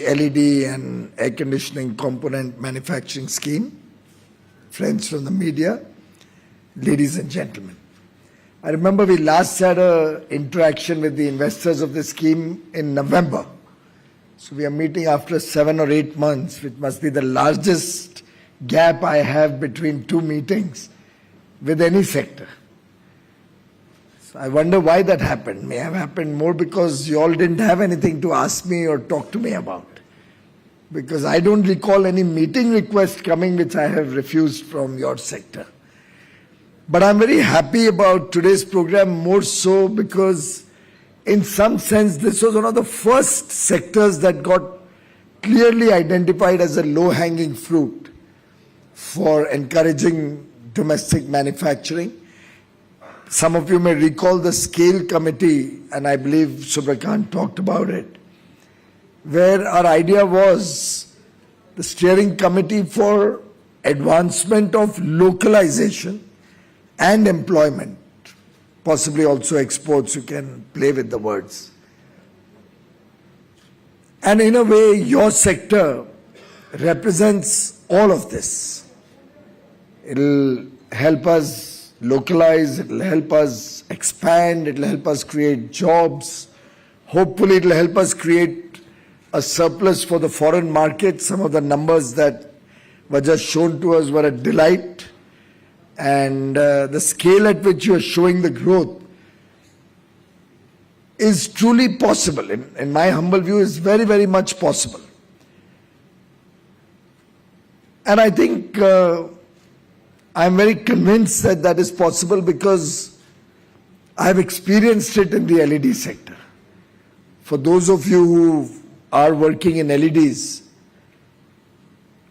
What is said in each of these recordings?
LED and air conditioning component manufacturing scheme, friends from the media, ladies and gentlemen. I remember we last had an interaction with the investors of the scheme in November. So we are meeting after 7 or 8 months, which must be the largest gap I have between two meetings with any sector. So I wonder why that happened. May have happened more because you all didn't have anything to ask me or talk to me about. Because I don't recall any meeting request coming which I have refused from your sector. But I'm very happy about today's program, more so because in some sense this was one of the first sectors that got clearly identified as a low-hanging fruit for encouraging domestic manufacturing. Some of you may recall the scale committee, and I believe Subrakant talked about it, where our idea was the steering committee for advancement of localization and employment, possibly also exports. You can play with the words. And in a way, your sector represents all of this. It'll help us localize, it'll help us expand, it'll help us create jobs. Hopefully, it'll help us create a surplus for the foreign market. Some of the numbers that were just shown to us were a delight. And the scale at which you are showing the growth is truly possible. In my humble view, is very, very much possible. And I think I'm very convinced that that is possible because I've experienced it in the LED sector. For those of you who are working in LEDs,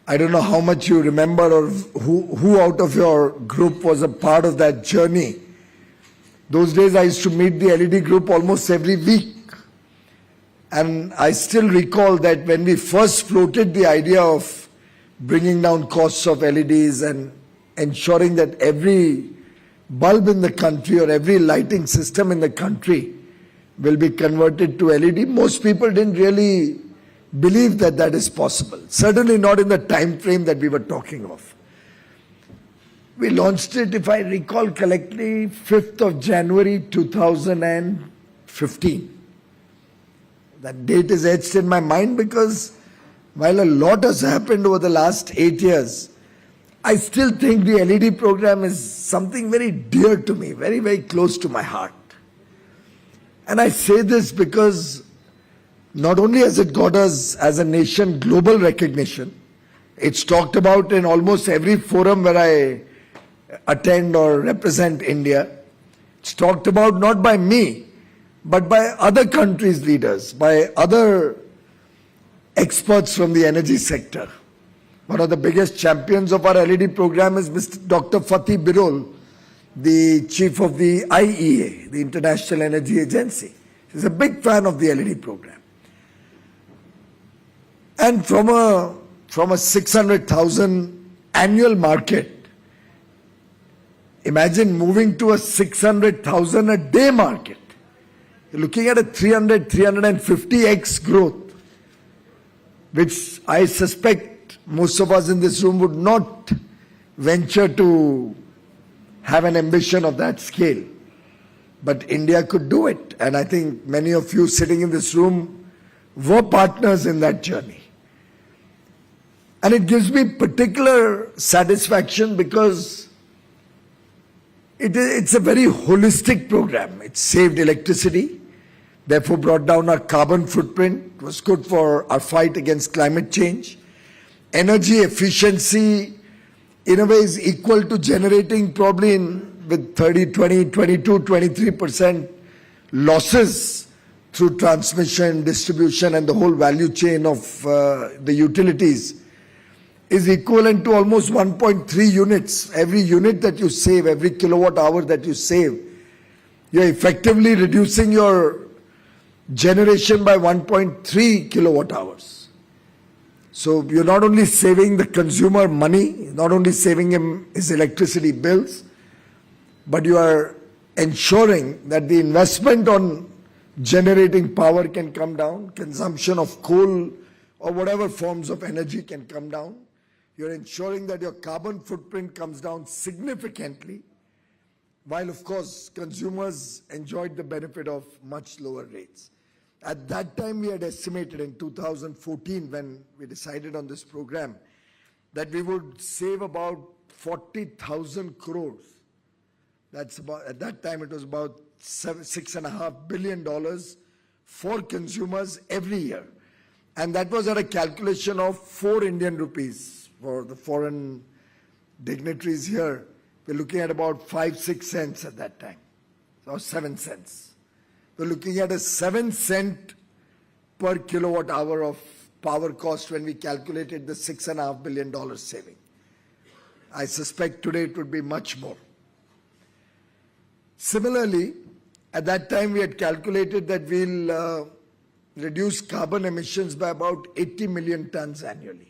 I don't know how much you remember or who out of your group was a part of that journey. Those days I used to meet the LED group almost every week. And I still recall that when we first floated the idea of bringing down costs of LEDs and ensuring that every bulb in the country or every lighting system in the country will be converted to LED, most people didn't really believe that that is possible. Certainly not in the time frame that we were talking of. We launched it, if I recall correctly, 5th of January 2015. That date is etched in my mind because while a lot has happened over the last 8 years, I still think the LED program is something very dear to me, very, very close to my heart. And I say this because not only has it got us as a nation global recognition, it's talked about in almost every forum where I attend or represent India. It's talked about not by me, but by other countries' leaders, by other experts from the energy sector. One of the biggest champions of our LED program is Mr. Dr. Fatih Birol, the chief of the IEA, the International Energy Agency. He's a big fan of the LED program. And from a 600,000 annual market, imagine moving to a 600,000 a day market. You're looking at a 350x growth, which I suspect most of us in this room would not venture to have an ambition of that scale. But India could do it. And I think many of you sitting in this room were partners in that journey. And it gives me particular satisfaction because it's a very holistic program. It saved electricity, therefore brought down our carbon footprint. It was good for our fight against climate change. Energy efficiency, in a way, is equal to generating probably with 30, 20, 22, 23% losses through transmission, distribution, and the whole value chain of the utilities, is equivalent to almost 1.3 units. Every unit that you save, every kilowatt hour that you save, you're effectively reducing your generation by 1.3 kilowatt hours. So you're not only saving the consumer money, not only saving him his electricity bills, but you are ensuring that the investment on generating power can come down, consumption of coal or whatever forms of energy can come down. You're ensuring that your carbon footprint comes down significantly, while of course consumers enjoyed the benefit of much lower rates. At that time we had estimated in 2014 when we decided on this program that we would save about 40,000 crores. That's about, at that time it was about $6.5 billion for consumers every year. And that was at a calculation of 4 Indian rupees. For the foreign dignitaries here, we're looking at about 5-6 cents at that time, or 7 cents. We're looking at a 7 cent per kilowatt hour of power cost when we calculated the $6.5 billion saving. I suspect today it would be much more. Similarly, at that time we had calculated that we'll reduce carbon emissions by about 80 million tons annually.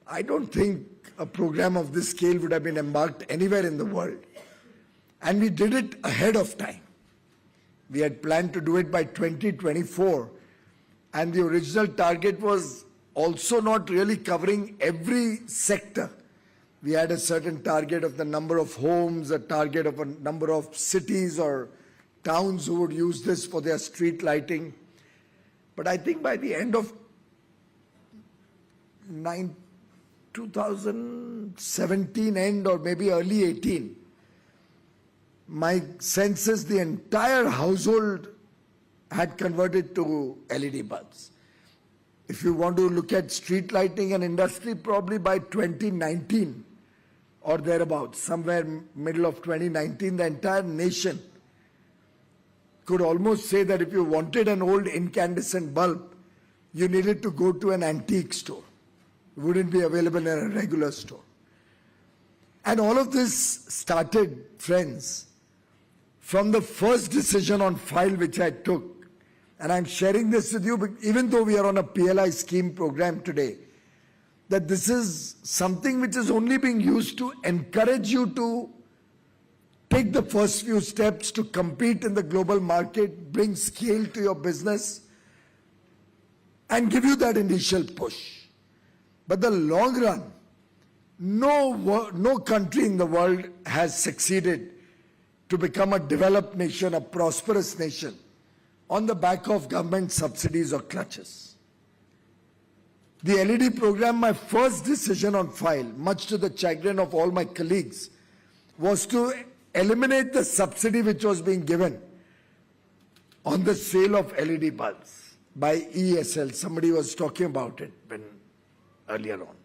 I don't think a program of this scale would have been embarked anywhere in the world. And we did it ahead of time. We had planned to do it by 2024. And the original target was also not really covering every sector. We had a certain target of the number of homes, a target of a number of cities or towns who would use this for their street lighting. But I think by the end of 2017 end or maybe early 18, my sense is the entire household had converted to LED bulbs. If you want to look at street lighting and industry, probably by 2019 or thereabouts, somewhere middle of 2019, the entire nation could almost say that if you wanted an old incandescent bulb, you needed to go to an antique store. It wouldn't be available in a regular store. And all of this started, friends, from the first decision on file which I took. And I'm sharing this with you, even though we are on a PLI scheme program today, that this is something which is only being used to encourage you to take the first few steps to compete in the global market, bring scale to your business, and give you that initial push. But the long run, no country in the world has succeeded to become a developed nation, a prosperous nation, on the back of government subsidies or clutches. The LED program, my first decision on file, much to the chagrin of all my colleagues, was to eliminate the subsidy which was being given on the sale of LED bulbs by ESL. Somebody was talking about it earlier on.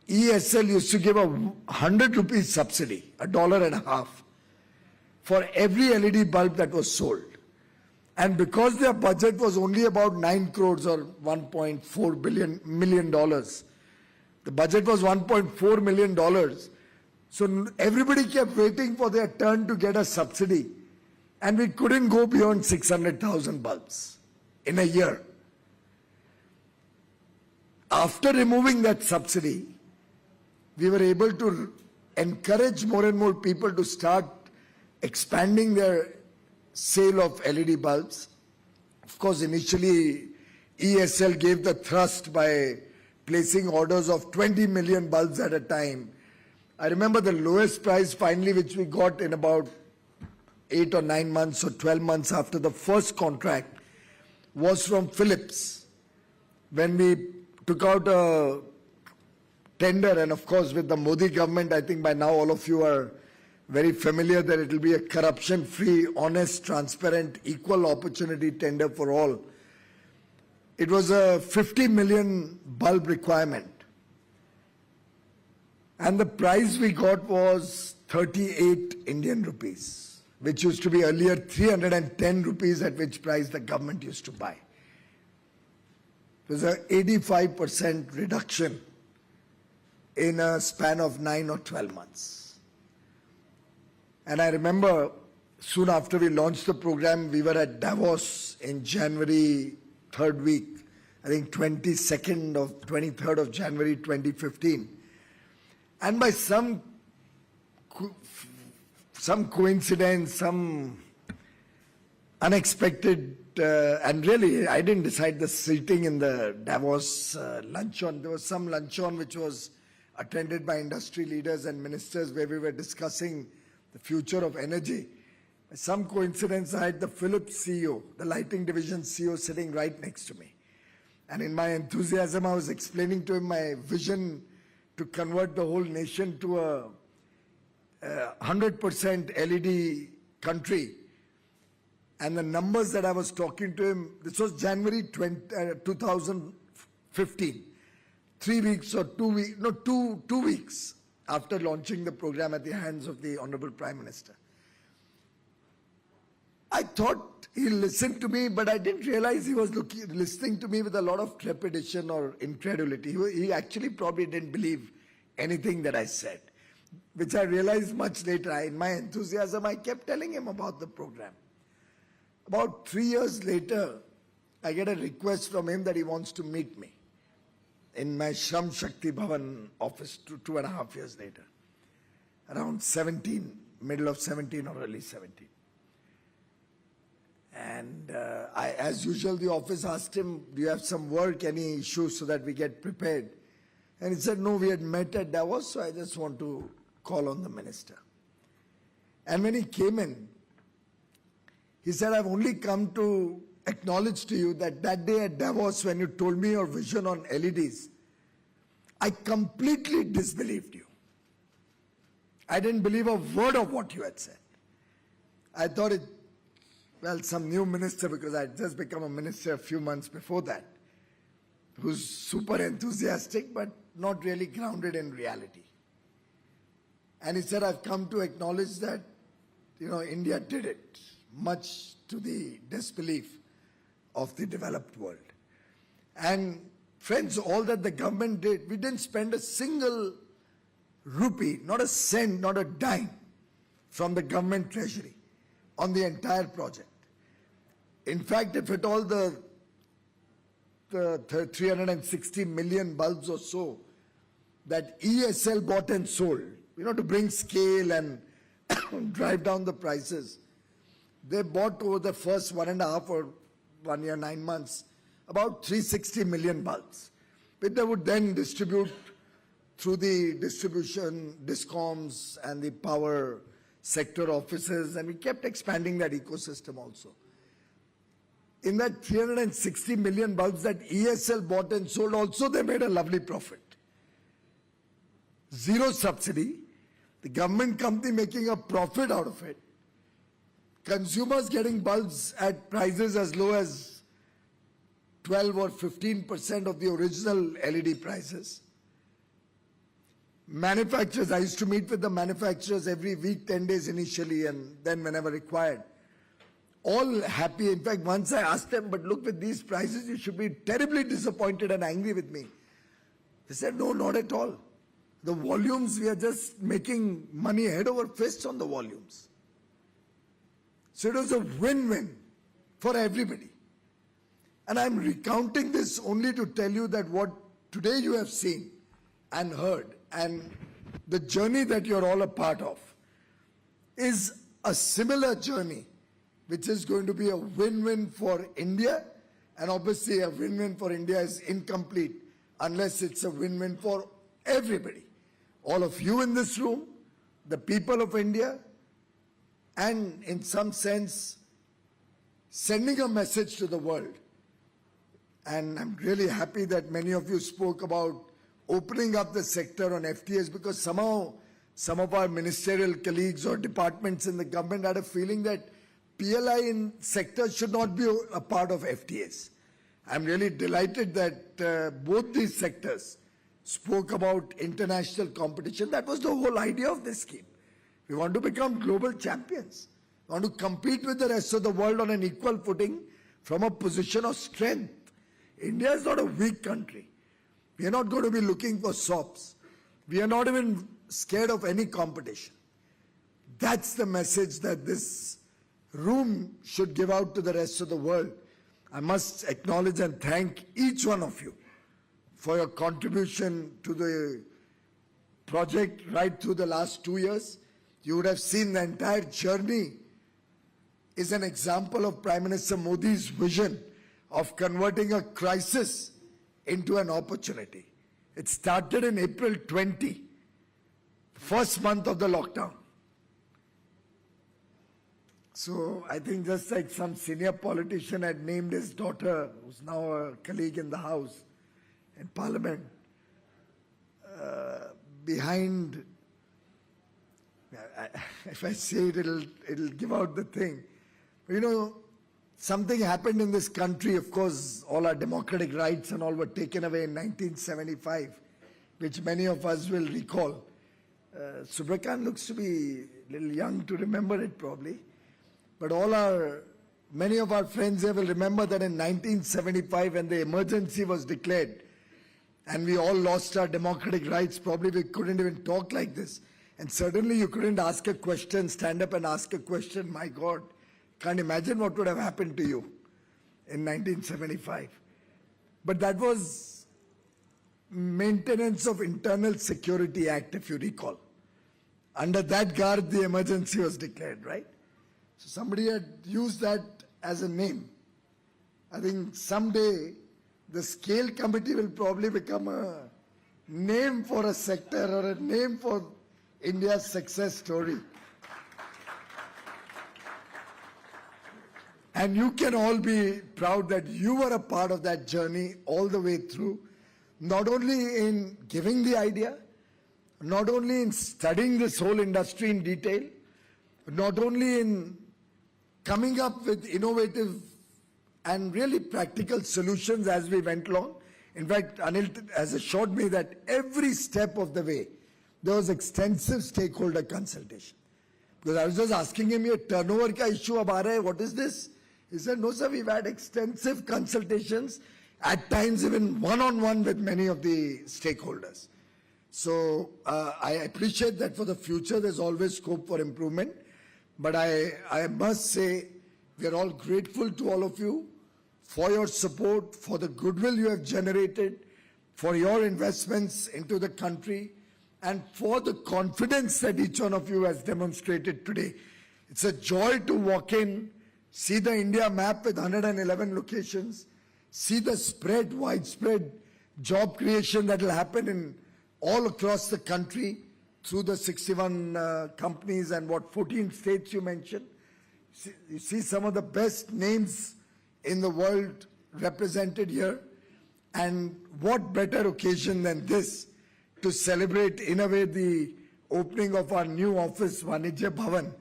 ESL used to give a 100 rupees subsidy, $1.50, for every LED bulb that was sold. And because their budget was only about 9 crores or $1.4 million, the budget was $1.4 million. So everybody kept waiting for their turn to get a subsidy. And we couldn't go beyond 600,000 bulbs in a year. After removing that subsidy, we were able to encourage more and more people to start expanding their sale of LED bulbs. Of course, initially ESL gave the thrust by placing orders of 20 million bulbs at a time. I remember the lowest price finally which we got in about 8 or 9 months or 12 months after the first contract was from Philips. When we took out a tender, and of course with the Modi government, I think by now all of you are very familiar that it will be a corruption-free, honest, transparent, equal opportunity tender for all. It was a 50 million bulb requirement. And the price we got was 38 Indian rupees, which used to be earlier 310 rupees, at which price the government used to buy. It was an 85% reduction in a span of 9 or 12 months. And I remember soon after we launched the program, we were at Davos in January, third week, I think 23rd of January 2015. And by some coincidence, some unexpected, and really, I didn't decide the seating in the Davos luncheon. There was some luncheon which was attended by industry leaders and ministers where we were discussing the future of energy. By some coincidence, I had the Philips CEO, the lighting division CEO, sitting right next to me. And in my enthusiasm, I was explaining to him my vision to convert the whole nation to a 100% LED country. And the numbers that I was talking to him, this was January 2015, 3 weeks or 2 weeks, no, 2 weeks after launching the program at the hands of the Honorable Prime Minister. I thought he listened to me, but I didn't realize he was listening to me with a lot of trepidation or incredulity. He actually probably didn't believe anything that I said, which I realized much later. In my enthusiasm, I kept telling him about the program. About 3 years later, I get a request from him that he wants to meet me in my Shram Shakti Bhavan office 2.5 years later, around 17, middle of 17 or early 17. And as usual, the office asked him, do you have some work, any issues so that we get prepared? And he said, no, we had met at Davos, so I just want to call on the minister. And when he came in, he said, I've only come to acknowledge to you that that day at Davos, when you told me your vision on LEDs, I completely disbelieved you. I didn't believe a word of what you had said. I thought it, well, some new minister, because I had just become a minister a few months before that, who's super enthusiastic but not really grounded in reality. And he said, I've come to acknowledge that, India did it, much to the disbelief of the developed world. And friends, all that the government did, we didn't spend a single rupee, not a cent, not a dime from the government treasury on the entire project. In fact, if at all the 360 million bulbs or so that ESL bought and sold, to bring scale and drive down the prices, they bought over the first 1.5 or 1 year, 9 months, about 360 million bulbs, which they would then distribute through the distribution, discoms and the power sector offices, and we kept expanding that ecosystem also. In that 360 million bulbs that ESL bought and sold also, they made a lovely profit. Zero subsidy, the government company making a profit out of it, consumers getting bulbs at prices as low as 12 or 15% of the original LED prices. Manufacturers, I used to meet with the manufacturers every week, 10 days initially, and then whenever required. All happy. In fact, once I asked them, but look, with these prices, you should be terribly disappointed and angry with me. They said, no, not at all. The volumes, we are just making money head over fists on the volumes. So it was a win-win for everybody. And I'm recounting this only to tell you that what today you have seen and heard, and the journey that you're all a part of, is a similar journey, which is going to be a win-win for India. And obviously a win-win for India is incomplete unless it's a win-win for everybody. All of you in this room, the people of India, and in some sense, sending a message to the world. And I'm really happy that many of you spoke about opening up the sector on FTAs, because somehow some of our ministerial colleagues or departments in the government had a feeling that PLI in sectors should not be a part of FTAs. I'm really delighted that both these sectors spoke about international competition. That was the whole idea of this scheme. We want to become global champions. We want to compete with the rest of the world on an equal footing from a position of strength. India is not a weak country. We are not going to be looking for sops. We are not even scared of any competition. That's the message that this room should give out to the rest of the world. I must acknowledge and thank each one of you for your contribution to the project right through the last 2 years. You would have seen the entire journey is an example of Prime Minister Modi's vision of converting a crisis into an opportunity. It started in April 20, first month of the lockdown. So I think just like some senior politician had named his daughter, who's now a colleague in the House, in Parliament, behind, if I say it, it'll give out the thing. You know, something happened in this country. Of course, all our democratic rights and all were taken away in 1975, which many of us will recall. Subrakan looks to be a little young to remember it probably. But many of our friends here will remember that in 1975, when the emergency was declared and we all lost our democratic rights, probably we couldn't even talk like this. And certainly you couldn't ask a question, stand up and ask a question. My God, can't imagine what would have happened to you in 1975. But that was Maintenance of Internal Security Act, if you recall. Under that guard, the emergency was declared, right? So somebody had used that as a name. I think someday the scale committee will probably become a name for a sector or a name for India's success story. And you can all be proud that you were a part of that journey all the way through, not only in giving the idea, not only in studying this whole industry in detail, not only in coming up with innovative and really practical solutions as we went along. In fact, Anil has assured me that every step of the way, there was extensive stakeholder consultation. Because I was just asking him, "Ye turnover ka issue ab aa raha hai, what is this?" He said, "No sir, we've had extensive consultations, at times even one-on-one with many of the stakeholders." So I appreciate that for the future there's always scope for improvement. But I must say, we are all grateful to all of you for your support, for the goodwill you have generated, for your investments into the country, and for the confidence that each one of you has demonstrated today. It's a joy to walk in, see the India map with 111 locations, see the widespread job creation that will happen in all across the country, through the 61 companies and 14 states you mentioned. You see some of the best names in the world represented here. And what better occasion than this to celebrate, in a way, the opening of our new office, Vanijya Bhavan,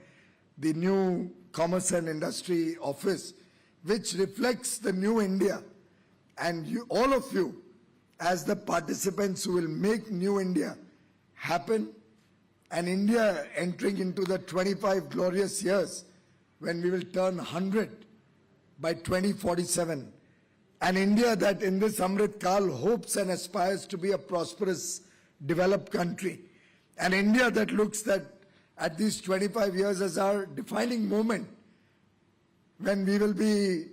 the new Commerce and Industry office, which reflects the new India. And you, all of you, as the participants who will make new India happen, and India entering into the 25 glorious years when we will turn 100 by 2047. An India that in this Amrit Kal hopes and aspires to be a prosperous, developed country. An India that looks at these 25 years as our defining moment, when we will be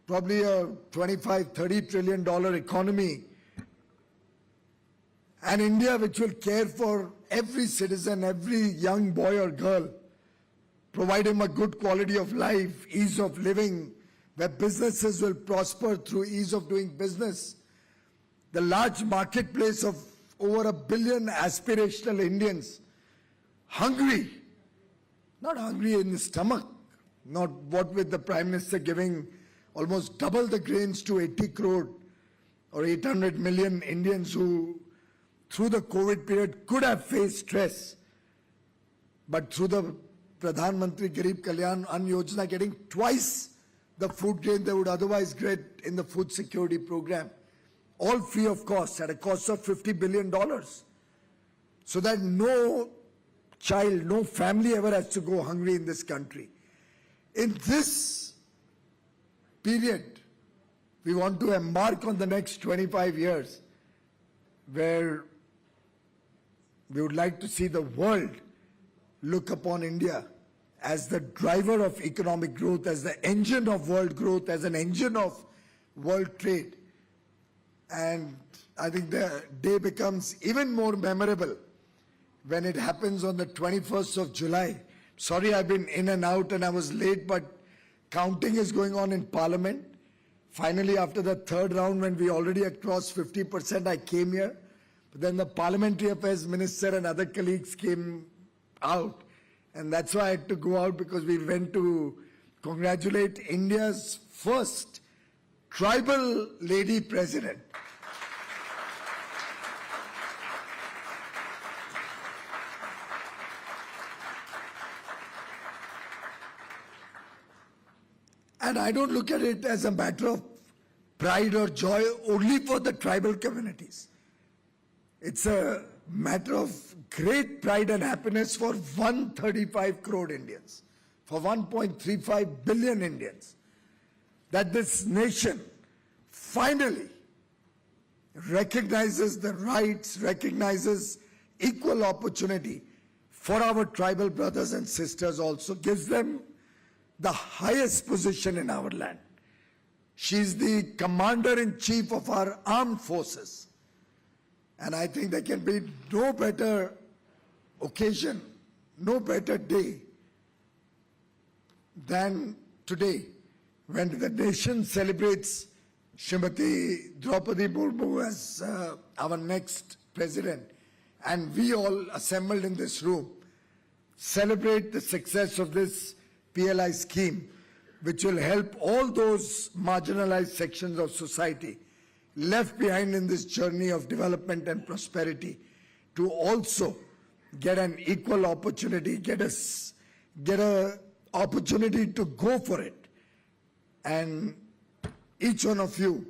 probably a $25-30 trillion economy. An India which will care for every citizen, every young boy or girl, provide him a good quality of life, ease of living, where businesses will prosper through ease of doing business. The large marketplace of over 1 billion aspirational Indians, hungry, not hungry in the stomach, not what with the Prime Minister giving almost double the grains to 80 crore or 800 million Indians who through the COVID period could have faced stress, but through the Pradhan Mantri Garib Kalyan Ann Yojana getting twice the food grain they would otherwise get in the food security program, all free of cost, at a cost of $50 billion, so that no child, no family ever has to go hungry in this country. In this period, we want to embark on the next 25 years where we would like to see the world look upon India as the driver of economic growth, as the engine of world growth, as an engine of world trade. And I think the day becomes even more memorable when it happens on the 21st of July. Sorry, I've been in and out and I was late, but counting is going on in Parliament. Finally, after the third round, when we already had crossed 50%, I came here. But then the Parliamentary Affairs Minister and other colleagues came out. And that's why I had to go out, because we went to congratulate India's first tribal lady president. And I don't look at it as a matter of pride or joy only for the tribal communities. It's a matter of great pride and happiness for 135 crore Indians, for 1.35 billion Indians, that this nation finally recognizes the rights, recognizes equal opportunity for our tribal brothers and sisters, also gives them the highest position in our land. She's the commander-in-chief of our armed forces. And I think there can be no better occasion, no better day than today, when the nation celebrates Srimati Draupadi Murmu as our next president, and we all assembled in this room celebrate the success of this PLI scheme, which will help all those marginalized sections of society left behind in this journey of development and prosperity to also get an equal opportunity, get a opportunity to go for it. And each one of you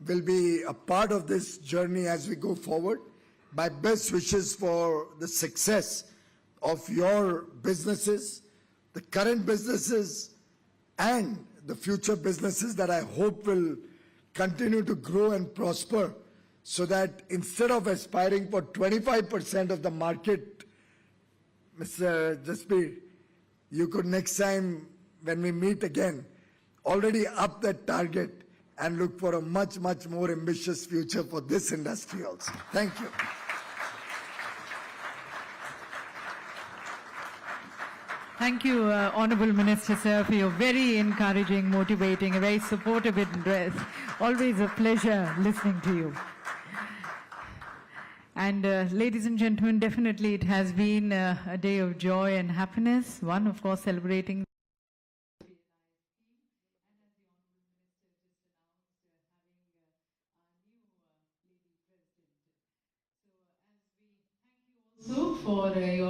will be a part of this journey as we go forward. My best wishes for the success of your businesses, the current businesses and the future businesses that I hope will continue to grow and prosper, so that instead of aspiring for 25% of the market, Mr. Jaspir, you could next time when we meet again already up that target and look for a much, much more ambitious future for this industry also. Thank you. Thank you, Honourable Minister, sir, for your very encouraging, motivating, a very supportive address. Always a pleasure listening to you. And ladies and gentlemen, definitely it has been a day of joy and happiness. One, of course, celebrating for your